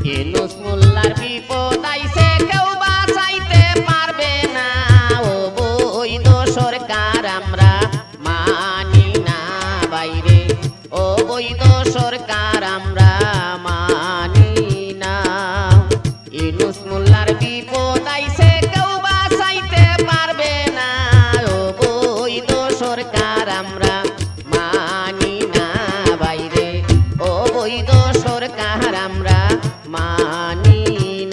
ইউনূস মোল্লার বিপদ আইছে কেউ বাঁচাইতে পারবে না। ও বৈধ সরকার আমরা মানি না বাইরে, ও বৈধ সরকার আমরা মানি না। ইউনূস মোল্লার বিপদ আইছে কেউ বাঁচাইতে পারবে না। ও বৈধ সরকার আমরা মানি না বাইরে, ও বৈধ সরকার আমরা মানি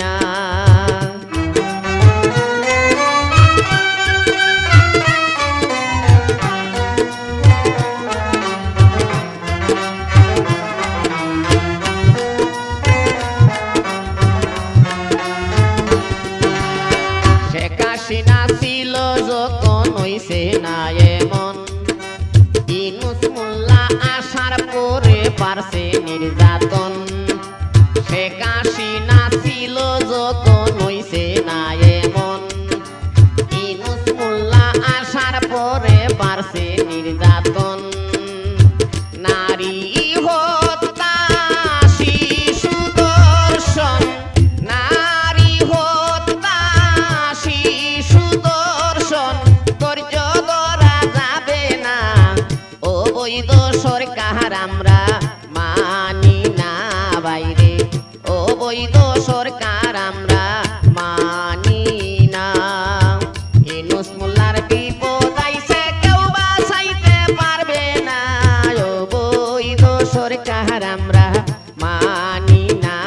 না। শেখ হাসিনা ছিল যখন হইছে না এমন, ইউনূস মোল্লা আসার পরে পারছে নির্যাতন। শেখ হাসিনা ছিল যখন হইছে না এমন, ইউনূস মোল্লা আসার পরে পারছে নির্যাতন। নারী হত্যা, শিশু ধর্ষণ, নারী হত্যা, শিশু ধর্ষণ ধৈর্য ধরা যাবে না। ও বৈধ সরকার আমরা মানি না বাইরে, ও বৈধ সরকার আমরা মানি না। ইউনূস মোল্লার বিপদ আইছে কেউ বাঁচাইতে পারবে না। ও বৈধ সরকার আমরা মানি না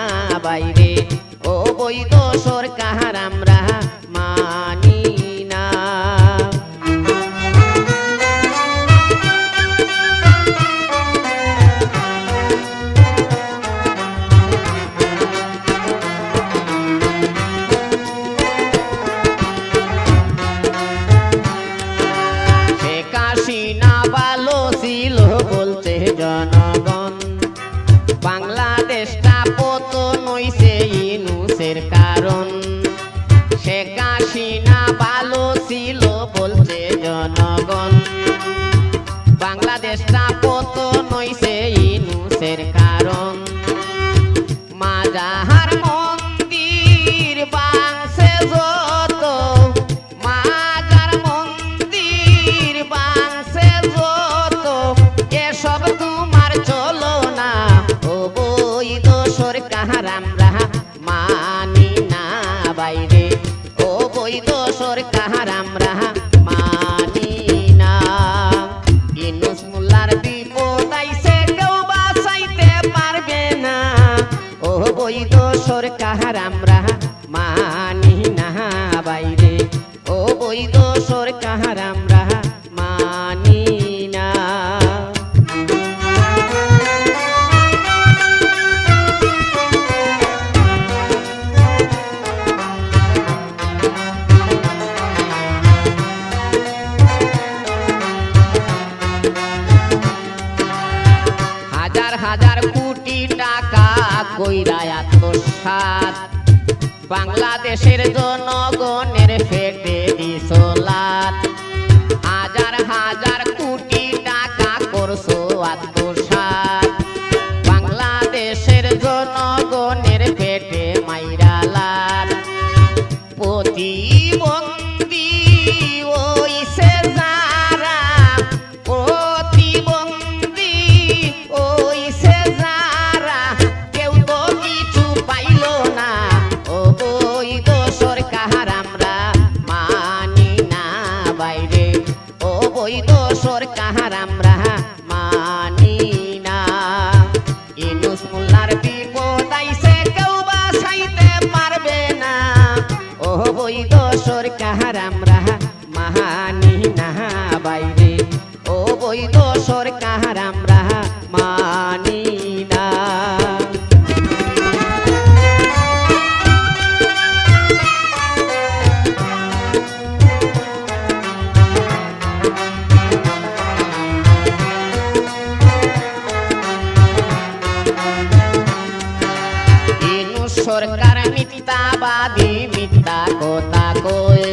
বাইরে, ও বৈধ সরকার আমরা মানি না। শেখ হাসিনা ভালো ছিল বলছে জনগণ, বাংলাদেশটা পতন হইছে ইউনূসের কারণ। শেখ হাসিনা ভালো ছিল বলছে জনগণ, বাংলাদেশটা পতন হইছে ইউনূসের কারণ। মাজার মন্দির ভাঙছে যত, মাজার মন্দির ভাঙছে যত, এসব তোমার চলো না। ও বৈধ সরকার আমরা মানি না বাইরে, ও বৈধ সরকার আমরা মানি না। ইউনূস মোল্লার বিপদ আইছে কেউ বাঁচাইতে পারবে না। ও বৈধ সরকার আমরা মানি না বাইরে, ও বৈধ সরকার আমরা মানি না। হাজার হাজার কোটি টাকা কইরা আত্মসাৎ, বাংলাদেশের জনগণের পেটে দিছো লাত। হাজার হাজার কোটি টাকা করছো আত্মসাৎ, বাংলাদেশের জনগণের পেটে মাইরা লাত। প্রতিবন্ধী ওইছে যারা, প্রতিবন্ধী ওইছে যারা, কেউ তো কিছু পাইল না। ও বৈধ সরকার আমরা মানি না বাইরে, ও বৈধ সরকার আমরা মানি না। ইউনূস মোল্লার বিপদ আইছে কেউ বাঁচাইতে পারবে না। ও বৈধ সরকার আমরা মানি না বাইরে, ও বৈধ সরকার আমরা মানি না। ইউনূস সরকার মিথ্যাবাদী, মিথ্যা কথা কয়,